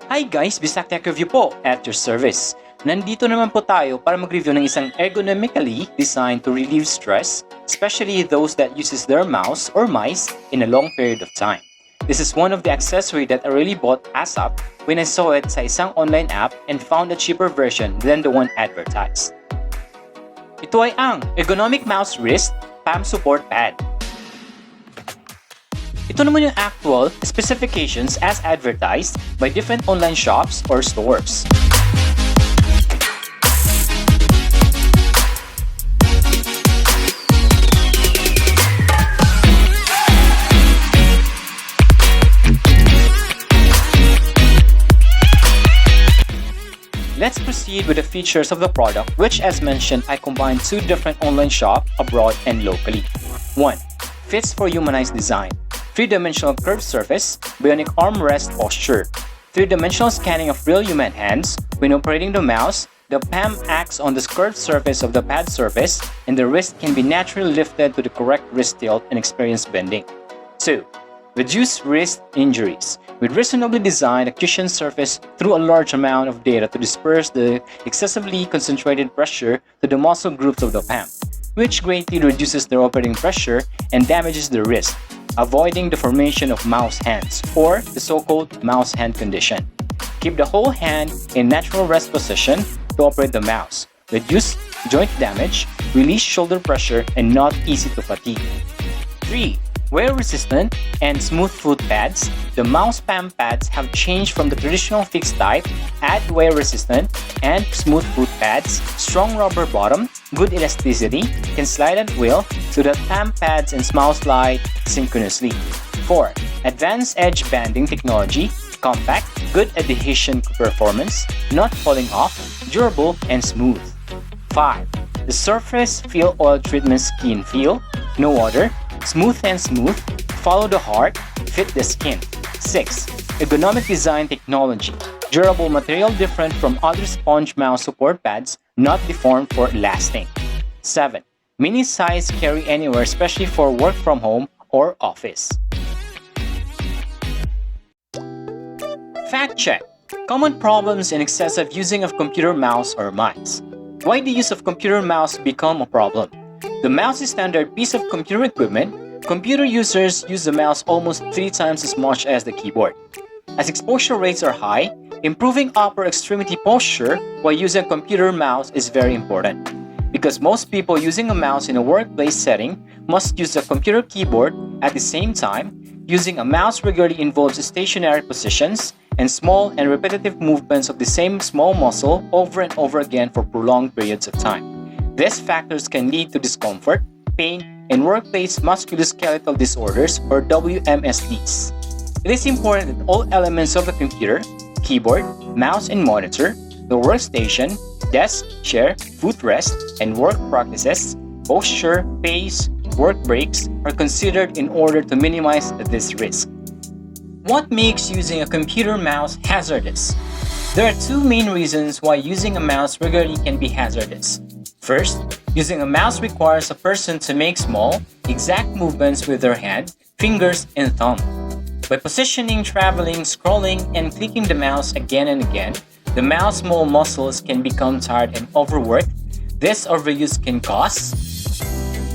Hi guys, bisdaktechreview po at your service. Nandito naman po tayo para mag-review ng isang ergonomically designed to relieve stress, especially those that uses their mouse or mice in a long period of time. This is one of the accessory that I really bought ASAP when I saw it sa isang online app and found a cheaper version than the one advertised. Ito ay ang Ergonomic Mouse Wrist Palm Support Pad. Ito naman yung actual specifications as advertised by different online shops or stores. Let's proceed with the features of the product, which as mentioned, I combined two different online shops abroad and locally. 1. Fits for humanized design. 3-dimensional curved surface, bionic armrest posture. 3-dimensional scanning of real human hands. When operating the mouse, the palm acts on the curved surface of the pad surface and the wrist can be naturally lifted to the correct wrist tilt and experience bending. 2. Reduce wrist injuries. With reasonably designed, a cushioned surface through a large amount of data to disperse the excessively concentrated pressure to the muscle groups of the palm, which greatly reduces their operating pressure and damages the wrist, avoiding the formation of mouse hands, or the so-called mouse hand condition. Keep the whole hand in natural rest position to operate the mouse. Reduce joint damage, release shoulder pressure, and not easy to fatigue. 3. Wear-resistant and smooth foot pads. The mouse palm pads have changed from the traditional fixed type, add wear-resistant and smooth foot pads, strong rubber bottom, good elasticity, can slide at will so that palm pads and mouse slide synchronously. 4. Advanced edge banding technology, compact, good adhesion performance, not falling off, durable and smooth. 5. The surface feel oil treatment skin feel, no odor, smooth and smooth, follow the heart, fit the skin. 6. Ergonomic design technology, durable material different from other sponge mouse support pads, not deformed for lasting. 7. Mini size carry anywhere, especially for work from home or office. Fact check. Common problems in excessive using of computer mouse or mice. Why the use of computer mouse become a problem? The mouse is standard piece of computer equipment. Computer users use the mouse almost 3 times as much as the keyboard. As exposure rates are high, improving upper extremity posture while using a computer mouse is very important. Because most people using a mouse in a workplace setting must use a computer keyboard at the same time, using a mouse regularly involves stationary positions and small and repetitive movements of the same small muscle over and over again for prolonged periods of time. These factors can lead to discomfort, pain, and workplace musculoskeletal disorders or WMSDs. It is important that all elements of the computer, keyboard, mouse and monitor, the workstation, desk, chair, footrest, and work practices, posture, pace, work breaks are considered in order to minimize this risk. What makes using a computer mouse hazardous? There are 2 main reasons why using a mouse regularly can be hazardous. First, using a mouse requires a person to make small, exact movements with their hand, fingers, and thumb. By positioning, traveling, scrolling, and clicking the mouse again and again, the mouse small muscles can become tired and overworked. This overuse can cause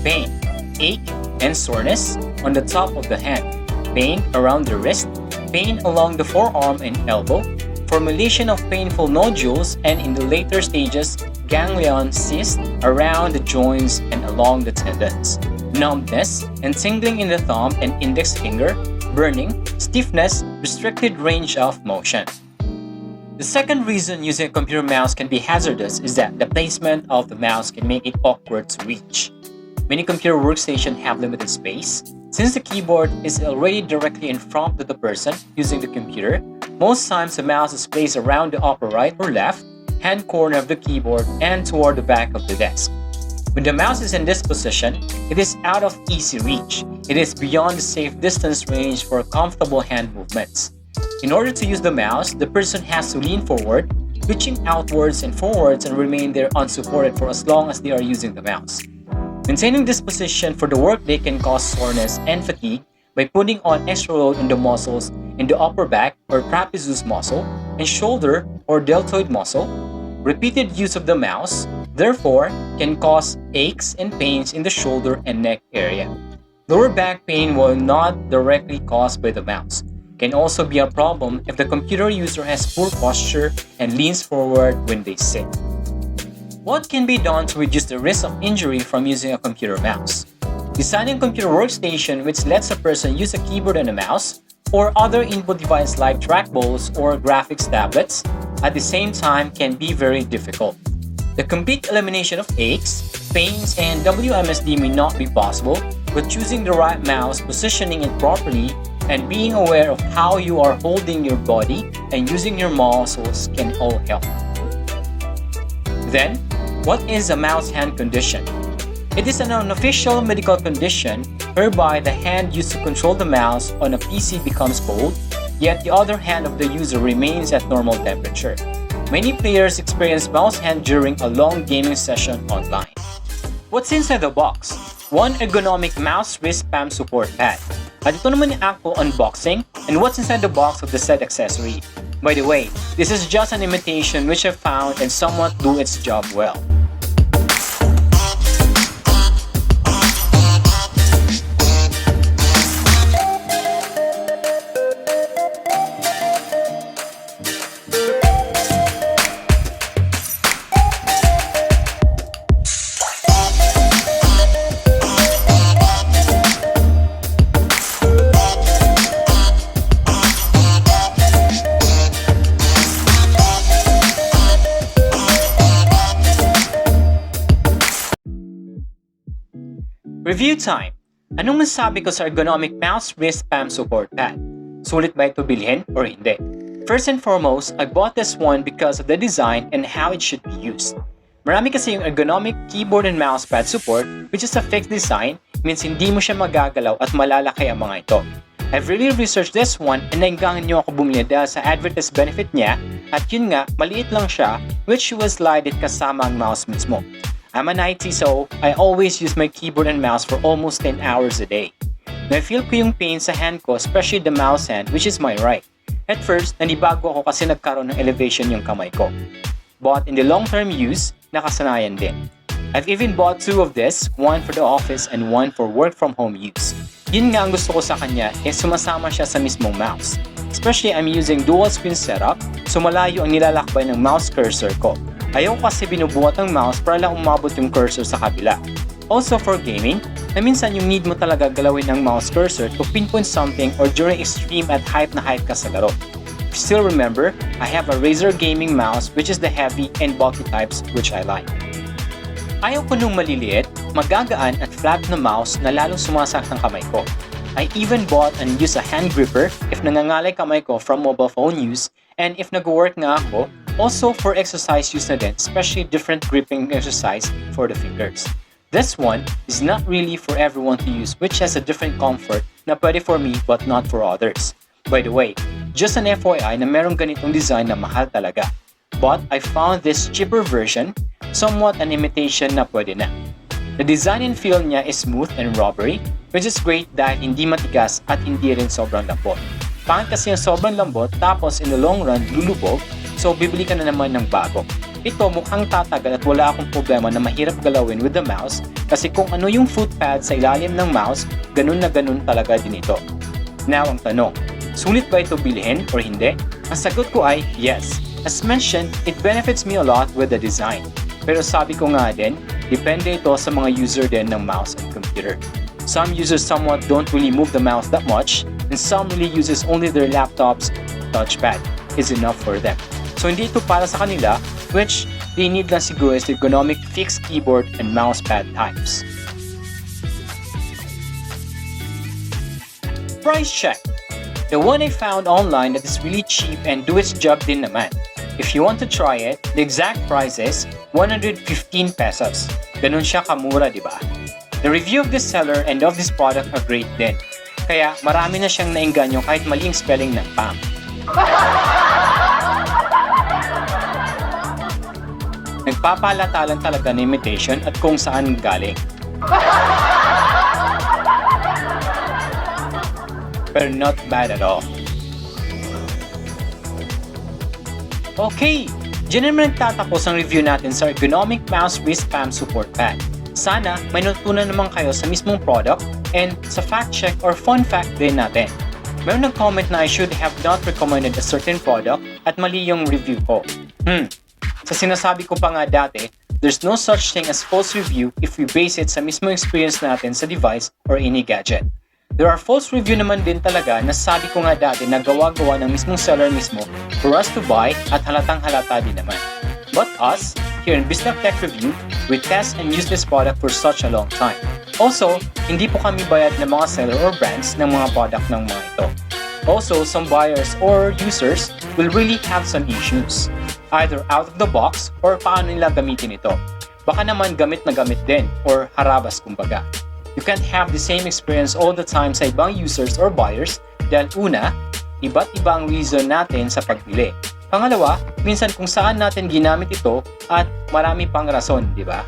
pain, ache, and soreness on the top of the hand, pain around the wrist, pain along the forearm and elbow, formulation of painful nodules, and in the later stages, ganglion cysts around the joints and along the tendons, numbness and tingling in the thumb and index finger, burning, stiffness, restricted range of motion. The second reason using a computer mouse can be hazardous is that the placement of the mouse can make it awkward to reach. Many computer workstations have limited space. Since the keyboard is already directly in front of the person using the computer, most times the mouse is placed around the upper right or left hand corner of the keyboard and toward the back of the desk. When the mouse is in this position, it is out of easy reach. It is beyond the safe distance range for comfortable hand movements. In order to use the mouse, the person has to lean forward, reaching outwards and forwards and remain there unsupported for as long as they are using the mouse. Maintaining this position for the workday can cause soreness and fatigue by putting on extra load on the muscles in the upper back or trapezius muscle, and shoulder or deltoid muscle. Repeated use of the mouse, therefore, can cause aches and pains in the shoulder and neck area. Lower back pain, while not directly caused by the mouse, can also be a problem if the computer user has poor posture and leans forward when they sit. What can be done to reduce the risk of injury from using a computer mouse? Designing a computer workstation which lets a person use a keyboard and a mouse, or other input device like trackballs or graphics tablets, at the same time can be very difficult. The complete elimination of aches, pains, and WMSD may not be possible, but choosing the right mouse, positioning it properly, and being aware of how you are holding your body and using your muscles can all help. Then, what is a mouse hand condition? It is an unofficial medical condition whereby the hand used to control the mouse on a PC becomes cold, yet the other hand of the user remains at normal temperature. Many players experience mouse hand during a long gaming session online. What's inside the box? One ergonomic mouse wrist palm support pad. At ito naman yung actual unboxing and what's inside the box of the said accessory. By the way, this is just an imitation which I found and somewhat do its job well. Review time! Anong masasabi ko sa ergonomic mouse wrist palm support pad? Sulit ba ito bilhin or hindi? First and foremost, I bought this one because of the design and how it should be used. Marami kasi yung ergonomic keyboard and mouse pad support which is a fixed design, means hindi mo siya magagalaw at malalaki ang mga ito. I've really researched this one and nainggangan nyo ako bumili dahil sa advertised benefit niya at yun nga, maliit lang siya which was slided kasama ang mouse mismo. I'm an IT so I always use my keyboard and mouse for almost 10 hours a day. Na-feel ko yung pain sa hand ko, especially the mouse hand which is my right. At first, nanibago ako kasi nagkaroon ng elevation yung kamay ko. But in the long-term use, nakasanayan din. I've even bought two of this, one for the office and one for work-from-home use. Yun nga ang gusto ko sa kanya is sumasama siya sa mismong mouse. Especially I'm using dual screen setup, so malayo ang nilalakbay ng mouse cursor ko. Ayaw kasi binubuhat ang mouse para lang umabot yung cursor sa kabila. Also for gaming, na minsan yung need mo talaga galawin ang mouse cursor to pinpoint something or during extreme at hype na hype ka sa laro. If you still remember, I have a Razer gaming mouse which is the heavy and bulky types which I like. Ayaw ko nung maliliit, magagaan at flat na mouse na lalong sumasakit ng kamay ko. I even bought and used a hand gripper if nangangalay kamay ko from mobile phone use, and if nag-work nga ako, also for exercise use na din, especially different gripping exercise for the fingers. This one is not really for everyone to use which has a different comfort na pwede for me but not for others. By the way, just an FYI na merong ganitong design na mahal talaga. But I found this cheaper version, somewhat an imitation na pwede na. The design and feel niya is smooth and rubbery, which is great dahil hindi matigas at hindi rin sobrang lambot. Pangit kasi yung sobrang lambot tapos in the long run lulubog, so bibili ka na naman ng bago. Ito mukhang tatagal at wala akong problema na mahirap galawin with the mouse kasi kung ano yung footpad sa ilalim ng mouse, ganun na ganun talaga din ito. Now ang tanong, sulit ba ito bilhin or hindi? Ang sagot ko ay yes. As mentioned, it benefits me a lot with the design. Pero sabi ko nga din, depende ito sa mga user din ng mouse and computer. Some users somewhat don't really move the mouse that much, and some really uses only their laptop's touchpad is enough for them. So hindi ito para sa kanila, which they need lang siguro is the ergonomic fixed keyboard and mousepad types. Price check. The one I found online that is really cheap and do its job din naman. If you want to try it, the exact price is 115 pesos. Ganun siya kamura, di ba? The review of this seller and of this product are great din. Kaya marami na siyang naengganyo kahit maling spelling ng PAM. Nagpapalatalan talaga ng imitation at kung saan galing. Pero not bad at all. Okay, dyan naman nagtatapos ang review natin sa Ergonomic Mouse Wristsupport Pad. Sana may natutunan naman kayo sa mismong product and sa fact check or fun fact din natin. Meron nag-comment na I should have not recommended a certain product at mali yung review ko. Sa sinasabi ko pa nga dati, there's no such thing as false review if we base it sa mismong experience natin sa device or any gadget. There are false review naman din talaga na sabi ko nga dati na gawa-gawa ng mismong seller mismo for us to buy at halatang halata din naman. But us, here in bisdaktechreview, we test and use this product for such a long time. Also, hindi po kami bayad ng mga seller or brands ng mga product ng mga ito. Also, some buyers or users will really have some issues, either out of the box or paano nila gamitin ito. Baka naman gamit na gamit din or harabas kumbaga. You can't have the same experience all the time sa ibang users or buyers dahil una, iba't ibang reason natin sa pagbili. Pangalawa, minsan kung saan natin ginamit ito at marami pang rason, di ba?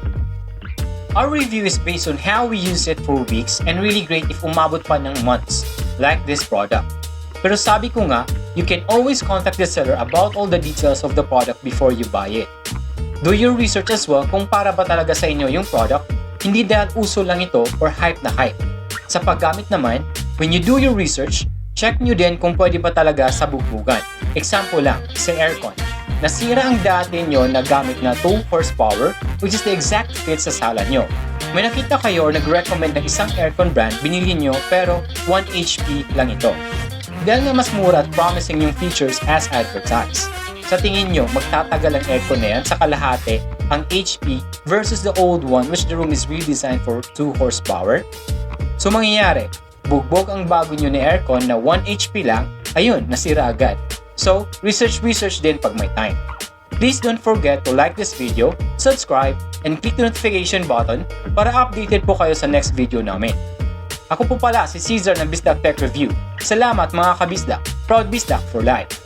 Our review is based on how we use it for weeks and really great if umabot pa ng months, like this product. Pero sabi ko nga, you can always contact the seller about all the details of the product before you buy it. Do your research as well kung para ba talaga sa inyo yung product, hindi dahil uso lang ito or hype na hype. Sa paggamit naman, when you do your research, check nyo din kung pwede ba talaga sa bugbugan. Example lang, sa aircon. Nasira ang dati nyo na gamit na 2 horsepower which is the exact fit sa sala nyo. May nakita kayo or nag-recommend ng isang aircon brand, binili nyo pero 1 HP lang ito. Dahil nga mas mura at promising yung features as advertised. Sa tingin nyo, magtatagal ang aircon na yan sa kalahati ang HP versus the old one which the room is redesigned for 2 horsepower? So mangyayari, bugbog ang bago nyo na aircon na 1 HP lang, ayun, nasira agad. So, research din pag may time. Please don't forget to like this video, subscribe, and click the notification button para updated po kayo sa next video namin. Ako po pala si Cesar ng Bisdak Tech Review. Salamat mga kabisdak, proud bisdak for life!